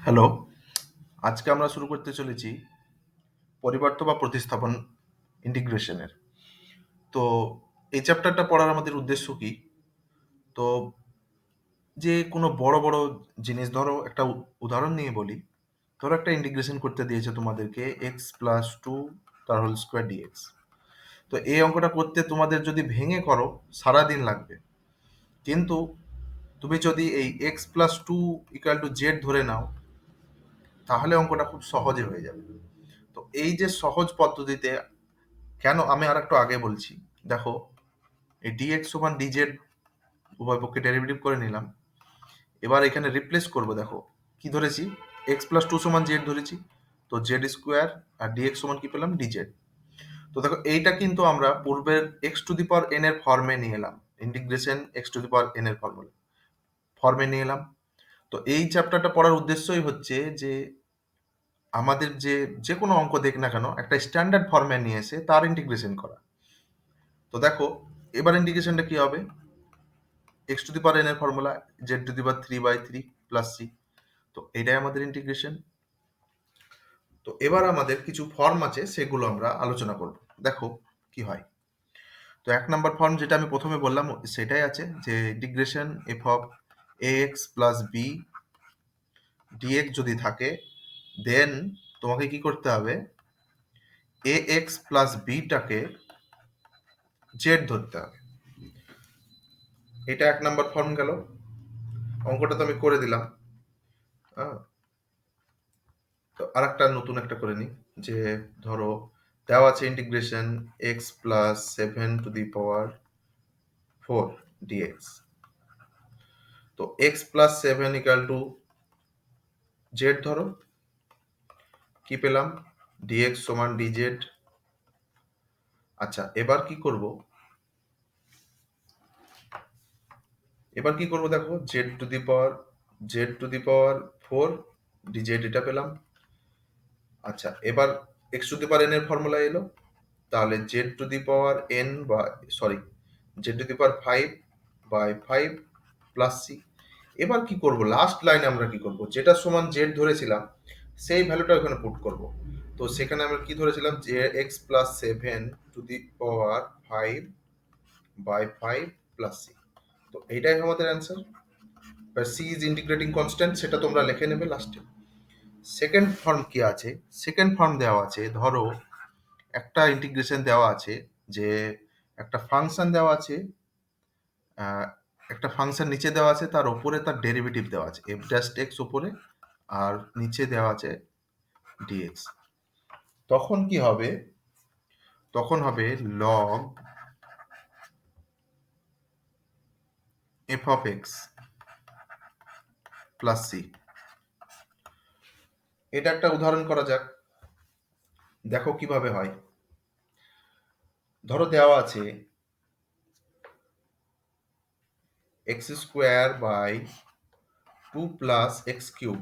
Hello, আজকে আমরা শুরু করতে চলেছি পরিবর্ত বা প্রতিস্থাপন ইন্টিগ্রেশনের। তো এই চ্যাপ্টারটা পড়ার আমাদের উদ্দেশ্য কি? তো যে কোনো বড় বড় জিনিস ধরো একটা উদাহরণ নিয়ে বলি। ধরো একটা ইন্টিগ্রেশন করতে দিয়েছে তোমাদেরকে এক্স প্লাস টু তার হোল স্কোয়ার ডিএক্স। তো এই অঙ্কটা করতে তোমাদের যদি ভেঙে করো সারাদিন লাগবে, কিন্তু তুমি যদি এই x plus two equal to z ধরে নাও, তাহলে অঙ্কটা খুব সহজে হয়ে যাবে। তো এই যে সহজ পদ্ধতিতে, কেন আমি আর একটু আগে বলছি। দেখো, এই ডিএক্স সমান ডিজেড উভয় পক্ষে ডেরিভেটিভ করে নিলাম। এবার এখানে রিপ্লেস করব। দেখো কি ধরেছি, এক্স প্লাস টু সমান জেড ধরেছি, তো জেড স্কোয়ার আর ডিএক্স সমান কি পেলাম, ডিজেড। তো দেখো এইটা কিন্তু আমরা পূর্বের x to the power n এর ফর্মে নিয়ে এলাম, integration x to the power n এর ফর্মে নিয়ে এলাম। তো এই চ্যাপ্টারটা পড়ার উদ্দেশ্যই হচ্ছে যে আমাদের যে যে কোনো অঙ্ক দেখ না কেন একটা স্ট্যান্ডার্ড ফর্মে নিয়ে এসে তার ইন্টিগ্রেশন করা। তো দেখো এবার ইন্টিগ্রেশনটা কি হবে, x to the power n এর formula z to the power three by three plus c. তো এটাই আমাদের ইন্টিগ্রেশন। তো এবার আমাদের কিছু ফর্ম আছে, সেগুলো আমরা আলোচনা করব। দেখো কি হয়। তো এক নাম্বার ফর্ম যেটা আমি প্রথমে বললাম সেটাই আছে, যে integration f of a x plus b dx যদি থাকে, দেন তোমাকে কি করতে হবে, এ এক্স প্লাস বিটাকে জেড ধরতে হবে। এটা এক নাম্বার ফর্ম গেল। অঙ্কটা তো আমি করে দিলাম। হ্যাঁ, তো আর একটা নতুন একটা করে নিই। যে ধরো দেওয়া আছে integration x plus seven to the power four dx. তো x plus seven equal to z ধরো, কি পেলাম, ডিএক্স সমান ডিজেড। আচ্ছা, এবার কি করব দেখো, z to the power four dz এটা পেলাম। আচ্ছা, এবার x to the power n এর ফর্মুলা এলো, তাহলে z to the power n বা sorry z to the power five by five plus c. এবার কি করব, লাস্ট লাইনে আমরা কি করব, যেটা সমান জেড ধরেছিলাম সেই ভ্যালুটা ওখানে পুট করব। তো সেখানে আমরা কি ধরেছিলাম, যে x plus seven to the power five by five plus c. তো এইটাই আমাদের answer. C is integrating constant, সেটা তোমরা লিখে নেবে লাস্টে। সেকেন্ড ফর্ম কি আছে, সেকেন্ড ফর্ম দেওয়া আছে, ধরো একটা ইন্টিগ্রেশন দেওয়া আছে, যে একটা ফাংশন দেওয়া আছে, আহ, একটা ফাংশন নিচে দেওয়া আছে, তার উপরে তার ডেরিভেটিভ দেওয়া আছে এফ জাস্ট এক্স উপরে, আর নিচে দেওয়া আছে ডিএক্স। তখন কি হবে, তখন হবে log f of x plus c. এটা একটা উদাহরণ করা যাক, দেখো কিভাবে হয়। ধরো দেওয়া আছে x square by two plus x cube,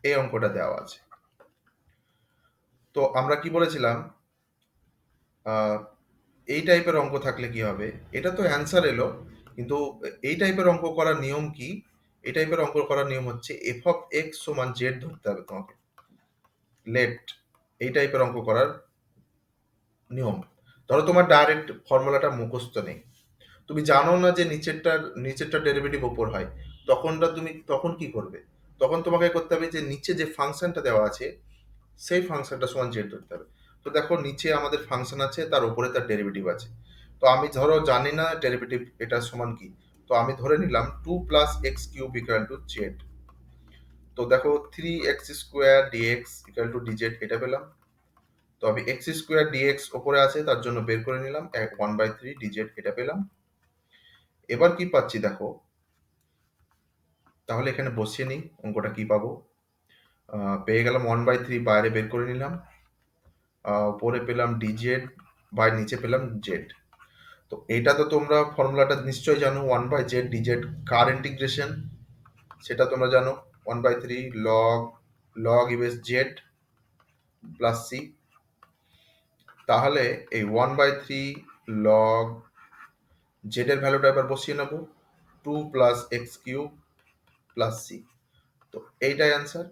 এই অঙ্কটা দেওয়া আছে। তো আমরা কি বলেছিলাম, আহ, এই টাইপের অঙ্ক থাকলে কি হবে, এটা তো অ্যান্সার এলো, কিন্তু এই টাইপের অঙ্ক করার নিয়ম কি, এই টাইপের অঙ্ক করার নিয়ম হচ্ছে এফ অফ এক্স সমান জেড ধরতে হবে তোমাকে। লেট এই টাইপের অঙ্ক করার নিয়ম। ধরো তোমার ডাইরেক্ট ফর্মুলাটা মুখস্থ নেই, তুমি জানো না যে নিচেরটা ডেরিভেটিভ ওপর হয়, তখন কি করবে, তখন তোমাকে করতে হবে যে নিচে যে ফাংশনটা দেওয়া আছে সেই ফাংশনটা সমান জেড ধরতে হবে। তো দেখো নিচে আমাদের ফাংশন আছে, তার উপরে তার ডেরিভেটিভ আছে। তো আমি ধরো জানি না ডেরিভেটিভ এটা সমান কি, তো আমি ধরে নিলাম two plus x cube equal to z. তো দেখো three x square dx equal to dz এটা পেলাম। তো আমি এক্স স্কোয়ার ডিএক্স ওপরে আছে তার জন্য বের করে নিলাম, ওয়ান বাই থ্রি ডিজেড এটা পেলাম। এবার কি পাচ্ছি দেখো, তাহলে এখানে বসিয়ে নিই অঙ্কটা কি পাবো। পেয়ে গেলাম ওয়ান বাই থ্রি, বাইরে বের করে নিলাম, উপরে পেলাম ডিজেড, বাই নিচে পেলাম জেড। তো এটা তো তোমরা ফর্মুলাটা নিশ্চয়ই জানো, ওয়ান বাই জেড ডিজেড কার ইন্টিগ্রেশন, সেটা তোমরা জানো, one by three log log us z plus c. তাহলে এই one by three log z এর ভ্যালুটা এবার বসিয়ে নেব, two plus x cube plus c. তো এইটাই অ্যান্সার।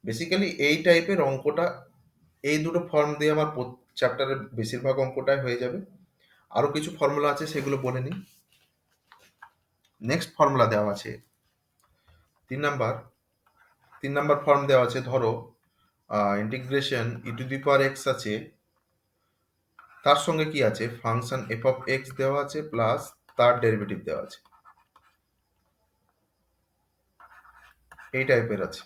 বেসিক্যালি এই টাইপের অঙ্কটা, এই দুটো ফর্ম দিয়ে আমার চ্যাপ্টারের বেশিরভাগ অঙ্কটাই হয়ে যাবে। আরও কিছু ফর্মুলা আছে, সেগুলো বলে নিই। নেক্সট ফর্মুলা দেওয়া আছে 3 নাম্বার ফর্ম দেওয়া আছে। ধরো ইন্টিগ্রেশন e⁴x আছে, তার সঙ্গে কি আছে, ফাংশন f(x) দেওয়া আছে প্লাস তার ডেরিভেটিভ দেওয়া আছে, এই টাইপের আছে।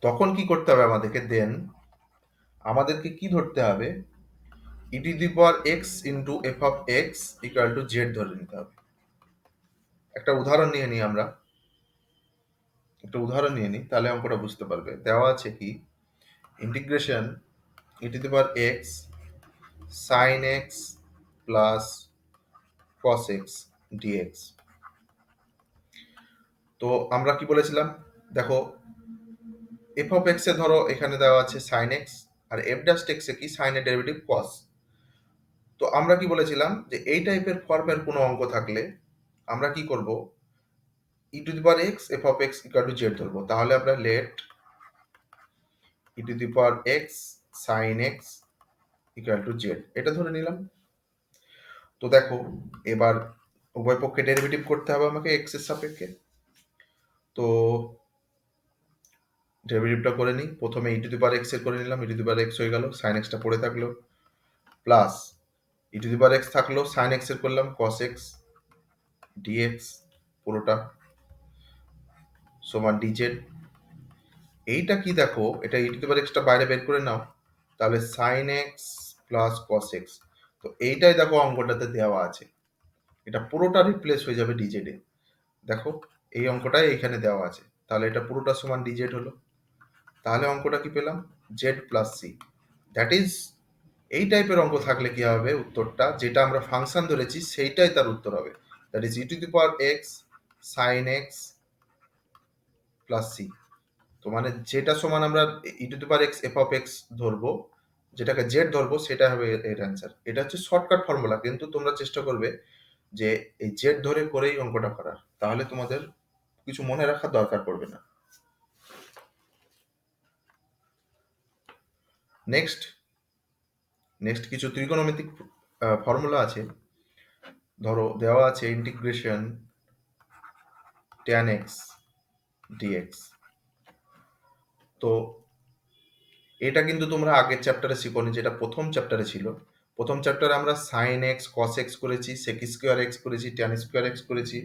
তখন কি করতে হবে আমাদেরকে, আমাদেরকে কি ধরতে হবে, e⁴x into f(x) equal to z ধরে নিতে হবে। একটা উদাহরণ নিয়ে নিই আমরা, তাহলে অঙ্কটা বুঝতে পারবে। দেওয়া আছে কি, integration e⁴x sin x plus cos x dx। তো আমরা কি বলেছিলাম, দেখো f(x) এ ধরো এখানে দেওয়া আছে sin x, আর f'(x) এ কি, sin এর ডেরিভেটিভ cos। তো আমরা কি বলেছিলাম যে এই টাইপের ফর্মের কোনো অঙ্ক থাকলে আমরা কি করব, e⁴x f(x) equal to z ধরবো। তাহলে আমরা let e⁴x sin x equal to z এটা ধরে নিলাম। তো দেখো এবার উভয় পক্ষে ডেরিভেটিভ করতে হবে আমাকে x এর সাপেক্ষে। তো ডেরিভেটিভটা করে নিই। প্রথমে e⁴x এর করে নিলাম, e⁴x হয়ে গেল, sin x টা পড়ে থাকলো, প্লাস e⁴x থাকলো, sin x এর করলাম cos x dx পুরোটা সমান dz। এইটা কি দেখো, এটা e⁴x টা বাইরে বের করে নাও, তাহলে sin x plus cos x। তো এইটাই দেখো অঙ্কটাতে দেওয়া আছে, এটা পুরোটা রিপ্লেস হয়ে যাবে dz এ। দেখো এই অঙ্কটাই এখানে দেওয়া আছে, তাহলে এটা পুরোটা সমান dz হলো। তাহলে অঙ্কটা কি পেলাম, z plus c। That is, এই টাইপের অঙ্ক থাকলে কি হবে, উত্তরটা যেটা আমরা ফাংশন ধরেছি সেইটাই তার উত্তর হবে। That is e⁴x sin x plus c। তো মানে যেটা সমান আমরা e⁴x f(x) ধরবো, যেটাকে z ধরবো, সেটা হবে এর অ্যান্সার। এটা হচ্ছে শর্টকাট ফর্মুলা, কিন্তু তোমরা চেষ্টা করবে যে এই z ধরে করেই অঙ্কটা করার, তাহলে তোমাদের কিছু মনে রাখার দরকার পড়বে না। নেক্সট কিছু ত্রিকোণমিতিক ফর্মুলা আছে। ধরো দেওয়া আছে ইন্টিগ্রেশন tan x dx। তো এটা কিন্তু তোমরা আগের চ্যাপ্টারে শিখোনি, যেটা প্রথম চ্যাপ্টারে ছিল। প্রথম চ্যাপ্টারে আমরা sin x cos x করেছি, sec স্কোয়ার x করেছি, tan স্কোয়ার x করেছি,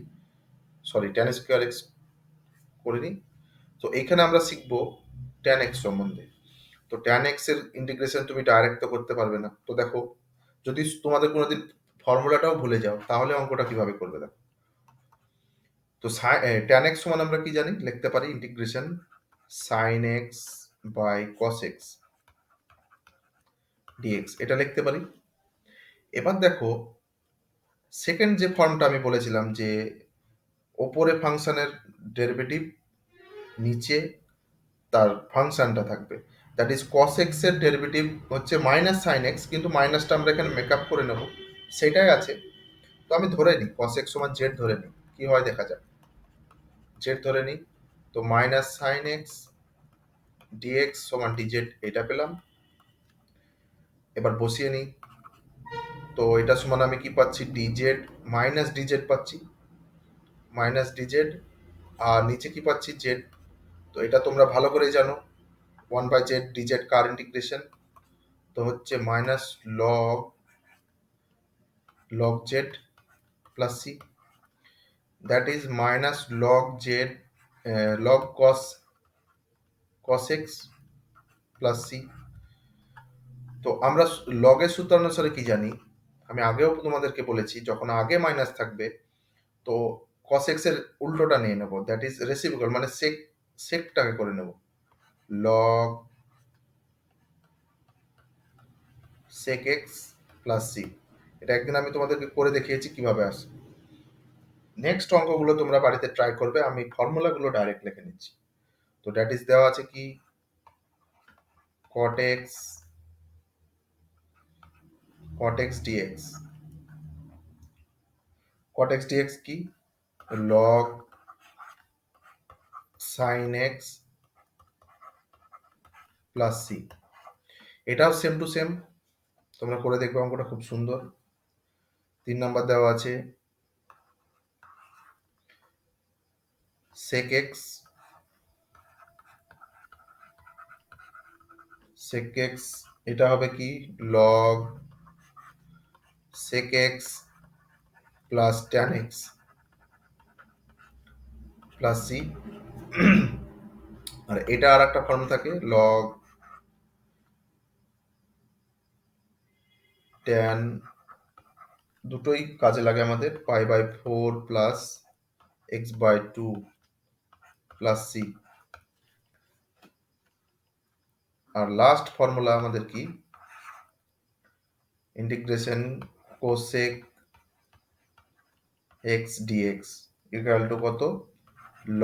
tan স্কোয়ার x করিনি। তো এখানে আমরা শিখবো tan x সম্বন্ধে। তো tan x এর ইন্টিগ্রেশন তুমি ডাইরেক্ট তো করতে পারবে না। তো দেখো, যদি তোমাদের কোনোদিন ফর্মুলাটাও ভুলে যাও, তাহলে অঙ্কটা কিভাবে করবে দেখো। তো tan x সমান আমরা কি জানি, লিখতে পারি integration sin x by cos x dx, এটা লিখতে পারি। এবার দেখো সেকেন্ড যে ফর্মটা আমি বলেছিলাম, যে ওপরে ফাংশনের ডেরিভেটিভ, নিচে তার ফাংশনটা থাকবে। দ্যাট ইজ cos x এর ডেরিভেটিভ হচ্ছে মাইনাস সাইন এক্স, কিন্তু মাইনাসটা আমরা এখানে মেকআপ করে নেব, সেটাই আছে। তো আমি ধরে নিই cos x সমান z ধরে নিই, কি হয় দেখা যাক। z ধরে নিই, তো মাইনাস সাইন এক্স dx সমান dz এটা পেলাম। এবার বসিয়ে নিই, তো এটা সমান আমি কি পাচ্ছি, dz মাইনাস dz পাচ্ছি, মাইনাস dz, আর নিচে কি পাচ্ছি z। তো এটা তোমরা ভালো করেই জানো, 1/z dz কার ইন্টিগ্রেশন, তো হচ্ছে minus log z plus c, that is minus log z log cos x plus c। তো আমরা লগের সূত্র অনুসারে কি জানি, আমি আগেও তোমাদেরকে বলেছি, যখন আগে মাইনাস থাকবে তো cos x এর উল্টোটা নিয়ে নেব, দ্যাট ইজ রেসিপ্রোকাল, মানে সেকটাকে করে নেব, log sec x plus c। এটা একদিন আমি তোমাদেরকে করে দেখিয়েছি কিভাবে আসে। নেক্সট অঙ্কগুলো তোমরা বাড়িতে ট্রাই করবে, আমি ফর্মুলাগুলো ডাইরেক্ট লিখে নিচ্ছি। তো দ্যাট ইজ দেওয়া আছে কি, cot x dx, cot x dx কি, log sin x plus c. এটাও সেম টু সেম, তোমরা করে দেখবে, অঙ্কটা খুব সুন্দর। 3 নাম্বার দেওয়া আছে sec x, sec x এটা হবে কি log sec x plus tan x plus c. আর এটা আর একটা ফর্ম থাকে log tan, দুটোই কাজে লাগে আমাদের, pi by 4 plus x by 2 plus c. আর লাস্ট ফর্মুলা আমাদের কি, integration cosec x dx equal to কত,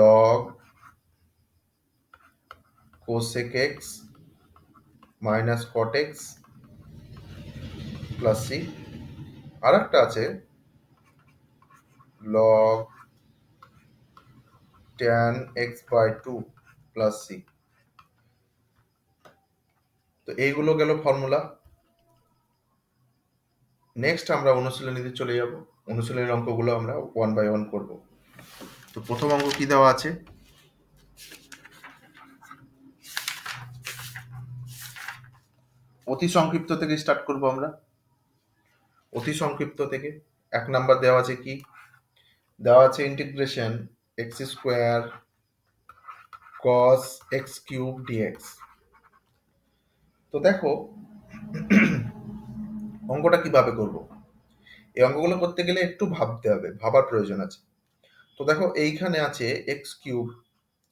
log cosec x minus cot x plus c. আর একটা আছে log tan x by 2 plus c. তো এইগুলো গেল ফর্মুলা। নেক্সট আমরা অনুশীলনীতে চলে যাব। অনুশীলনের অঙ্কগুলো আমরা 1 বাই 1 করব। তো প্রথম অঙ্ক কি দেওয়া আছে, অতি সংক্ষিপ্ত থেকে স্টার্ট করব আমরা। অতি সংক্ষিপ্ত থেকে 1 নাম্বার দেওয়া আছে কি, দেওয়া আছে integration x square cos x cube dx. তো দেখো অঙ্কটা কিভাবে করব, এই অঙ্কগুলো করতে গেলে একটু ভাবতে হবে, ভাবার প্রয়োজন আছে। তো দেখো এইখানে আছে এক্স কিউব,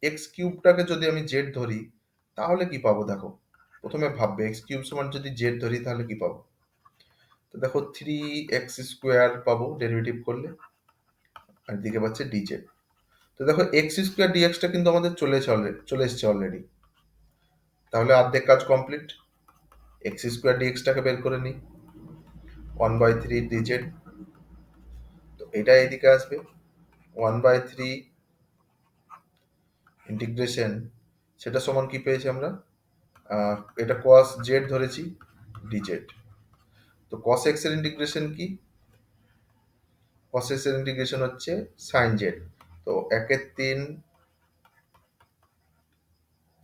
এক্স কিউবটাকে যদি আমি জেড ধরি তাহলে কি পাবো, দেখো প্রথমে ভাববে এক্স কিউব সমান যদি জেড ধরি তাহলে কি পাবো। তো দেখো 3x স্কোয়ার পাবো ডেরিভেটিভ করলে, আর দিকে পাচ্ছে ডিজেড। তো দেখো এক্স স্কোয়ার ডিএক্সটা কিন্তু আমাদের চলে এসছে অলরেডি, তাহলে অর্ধেক কাজ কমপ্লিট। এক্স স্কোয়ার ডিএক্সটাকে বের করে নিই, 1/3 ডিজেড। তো এটা এদিকে আসবে 1/3 ইন্টিগ্রেশন, সেটা সমান কি পেয়েছি আমরা, এটা cos জেড ধরেছি ডিজেড। তো cos x এর ইন্টিগ্রেশন কি, cos x এর ইন্টিগ্রেশন হচ্ছে sin জেড। তো 1/3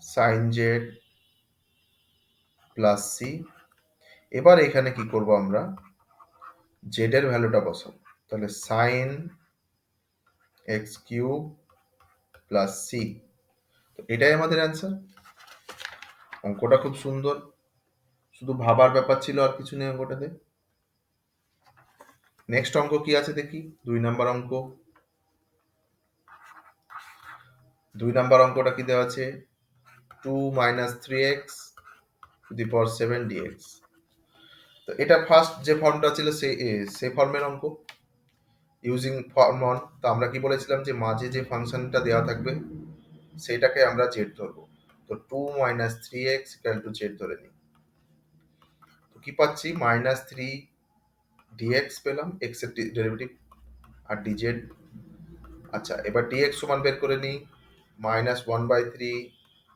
sin জেড প্লাস সি। এবার এখানে কি করব আমরা, জেড এর ভ্যালুটা বসাবো, তাহলে sin x cube plus c. তো এটাই আমাদের অ্যান্সার। অঙ্কটা খুব সুন্দর, শুধু ভাবার ব্যাপার ছিল, আর কিছু নেই অঙ্কটাতে। নেক্সট অঙ্ক কি আছে দেখি, 2 নাম্বার অঙ্ক। 2 নাম্বার অঙ্কটা কি দেওয়া আছে, 2 minus 3x to the power 7 dx। তো এটা ফার্স্ট যে ফর্মটা ছিল সেই ফর্মের অঙ্ক, ইউজিং ফর্ম অন। তো আমরা কি বলেছিলাম যে মাঝে যে ফাংশনটা দেওয়া থাকবে সেটাকে আমরা জেড ধরবো। তো 2 minus 3x equal to z ধরে নিই। তো কি পাচ্ছি, মাইনাস 3 ডিএক্স পেলাম, এক্স এর ডেরিভেটিভ আর ডিজেড। আচ্ছা এবার ডিএক্স সমান বের করে নিই, -1/3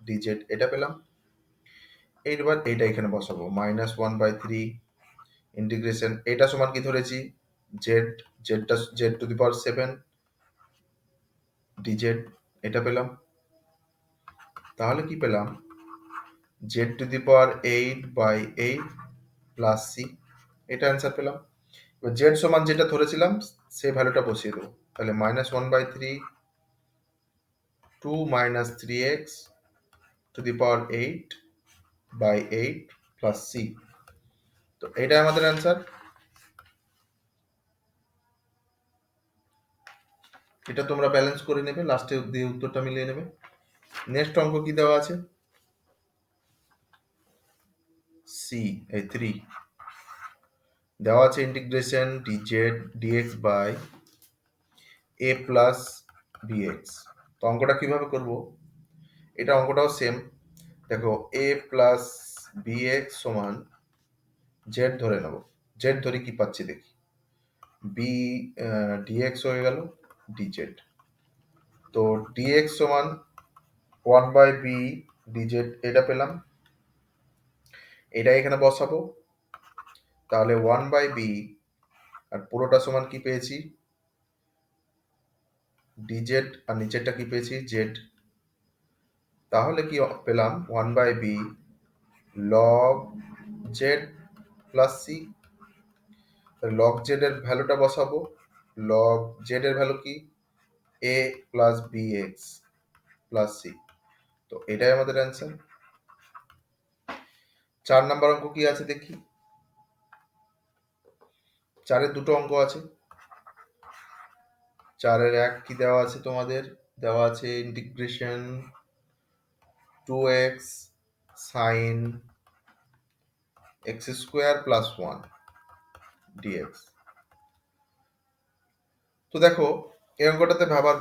ডিজেড এটা পেলাম। এইবার এইটা এখানে বসাবো, -1/3 ইন্টিগ্রেশন, এটা সমান কি ধরেছি z, z to the power 7 dz এটা পেলাম। তাহলে কি পেলাম, z to the power 8/8 plus c, এটা অ্যান্সার পেলাম। এবার জেড সমান যেটা ধরেছিলাম সেই ভ্যালুটা বসিয়ে দেবো, তাহলে -1/3 2 minus 3x to the power 8/8 plus c. তো এটাই আমাদের অ্যান্সার। এটা তোমরা ব্যালেন্স করে নেবে, লাস্টে দিয়ে উত্তরটা মিলিয়ে নেবে। নেক্সট অঙ্ক কি দেওয়া আছে, সি এই 3 দেওয়া আছে integration dz dx by a plus b x. তো অঙ্কটা কিভাবে করব, এটা অঙ্কটাও সেম। দেখো এ প্লাস বিএক্স সমান জেড ধরে নেব, জেড ধরে কি পাচ্ছি দেখি, বি ডিএক্স হয়ে গেল ডিজেড। তো ডিএক্স সমান 1/b ডিজেড এটা পেলাম। এটা এখানে বসাবো, তাহলে 1/b আর পুরোটা সমান কি পেয়েছি, dz, আর নিচেরটা কি পেয়েছি, z। তাহলে কি পেলাম, 1/b log z plus c। Log z এর ভ্যালুটা বসাবো, লগ জেড এর ভ্যালু কি, a plus b x plus c. তো এটাই আমাদের অ্যান্সার। 4 নাম্বার অঙ্ক কি আছে দেখি। 4-এর দুটো অঙ্ক আছে। 4-এর এক কি দেওয়া আছে তোমাদের, দেওয়া আছে integration 2x sine x square plus 1 dx। তো দেখো এই অঙ্কটাতে ভাবার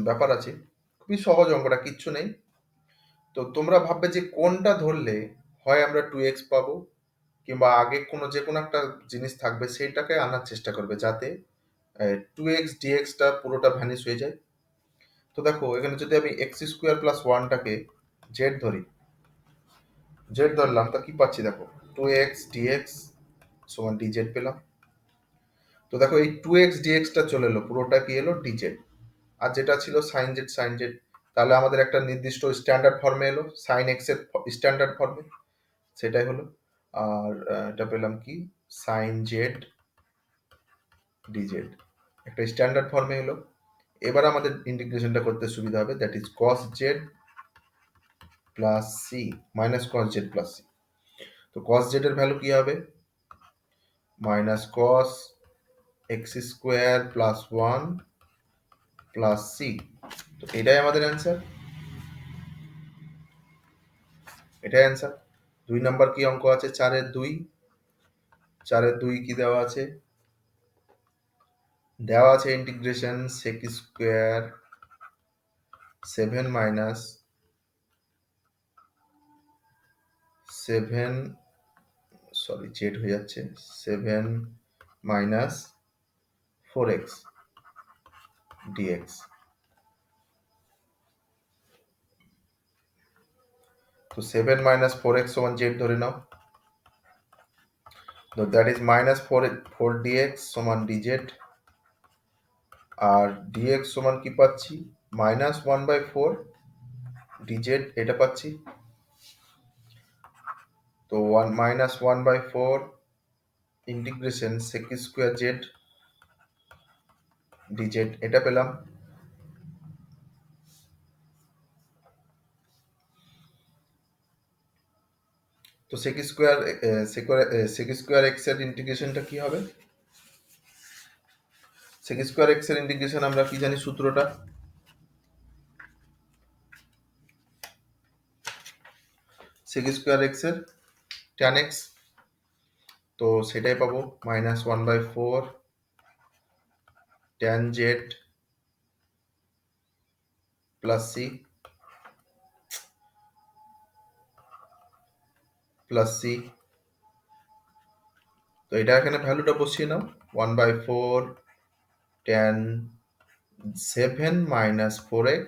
ব্যাপার আছে, খুবই সহজ অঙ্কটা, কিচ্ছু নেই। তো তোমরা ভাববে যে কোনটা ধরলে হয় আমরা 2x পাবো, কিংবা আগে যে কোনো একটা জিনিস থাকবে সেইটাকে আনার চেষ্টা করবে যাতে 2x dx টা পুরোটা ভ্যানিশ হয়ে যায়। তো দেখো এখানে যদি আমি x স্কোয়ার প্লাস 1টাকে z ধরি, z ধরলাম, তা কি পাচ্ছি দেখো, 2x dx সমান dz পেলাম। তো দেখো এই 2x dx টা চলে এলো, পুরোটা কি এলো dz, আর যেটা ছিল sin z, তাহলে আমাদের একটা নির্দিষ্ট স্ট্যান্ডার্ড ফর্মে এলো, sin x এর স্ট্যান্ডার্ড ফর্মে, সেটাই হলো। আর এটা পেলাম কি, sin z dz, একটা স্ট্যান্ডার্ড ফর্মে এলো। এবার আমাদের ইন্টিগ্রেশনটা করতে সুবিধা হবে, that is cos z plus c minus cos z plus c. তো cos z এর ভ্যালু কি হবে, minus cos x square plus 1 plus c. তো এটাই আমাদের অ্যান্সার, এটাই অ্যান্সার। 2 নাম্বার কি অঙ্ক আছে, 4-এর 2। 4-এর 2 কি দেওয়া আছে, দেওয়া আছে integration sec square 7 minus 7, sorry Z হয়ে যাচ্ছে, 7 মাইনাস 4x dx। তো 7 মাইনাস 4x সমান z ধরে নাও, তো দ্যাট ইজ মাইনাস 4 dx সমান dz, আর dx সমান কি পাচ্ছি, মাইনাস 1/4 dz, এটা পাচ্ছি। তো 1 minus 1/4 integration sec square z dz, এটা পেলাম। তো sec স্কোয়ার x এর ইন্টিগ্রেশনটা কি হবে, sec স্কোয়ার x এর ইন্টিগ্রেশন আমরা কি জানি সূত্রটা, sec স্কোয়ার x এর tan x, তো সেটাই পাবো, minus 1/4 tan z plus c plus c. তো এটা এখানে ভ্যালুটা বসিয়ে নাও, 1/4 tan 7 minus 4x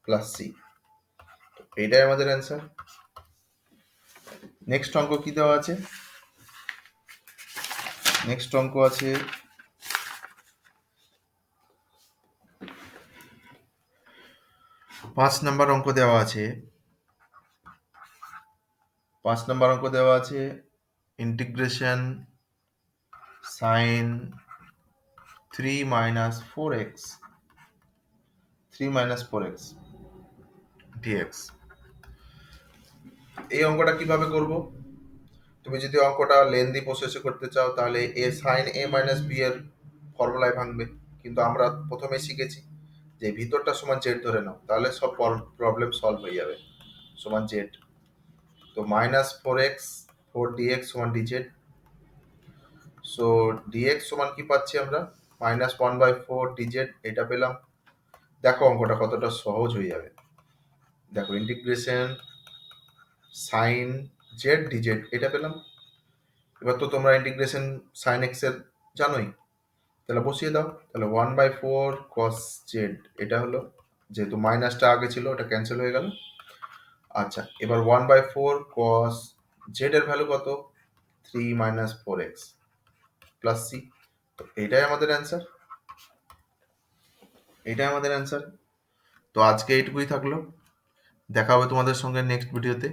plus c. এইটাই আমাদের অ্যান্সার। নেক্সট অঙ্ক কি দেওয়া আছে, নেক্সট অঙ্ক আছে 5 নাম্বার অঙ্ক দেওয়া আছে। 5 নাম্বার অঙ্ক দেওয়া আছে integration sign 3 minus 4x dx। এই অঙ্কটা কিভাবে করব, তুমি যদি অঙ্কটা লেন্দি প্রসেসে করতে চাও তাহলে a sin a minus b এর ফর্মুলায় ভাঙবে, কিন্তু আমরা প্রথমে শিখেছি যে ভিতরটা সমান জেড ধরে নাও, তাহলে সব প্রবলেম সলভ হয়ে যাবে, সমান জেড। তো মাইনাস 4 dx সমান dz। সো dx সমান কি পাচ্ছি আমরা, মাইনাস 1/4 dz, এটা পেলাম। দেখো অঙ্কটা কতটা সহজ হয়ে যাবে, দেখো ইন্টিগ্রেশন সাইন জেড dz, এটা পেলাম। এবার তো তোমরা ইন্টিগ্রেশন সাইন এক্স এর জানোই, তাহলে বসিয়ে দাও, তাহলে 1/4 cos z, এটা হলো, যেহেতু মাইনাসটা আগে ছিল ওটা ক্যান্সেল হয়ে গেল। আচ্ছা এবার 1/4 cos জেড এর ভ্যালু কত? 3 মাইনাস 4x প্লাস সি। তো এইটাই আমাদের অ্যান্সার, এইটাই আমাদের অ্যান্সার। তো আজকে এইটুকুই থাকলো, দেখা হবে তোমাদের সঙ্গে নেক্সট ভিডিওতে।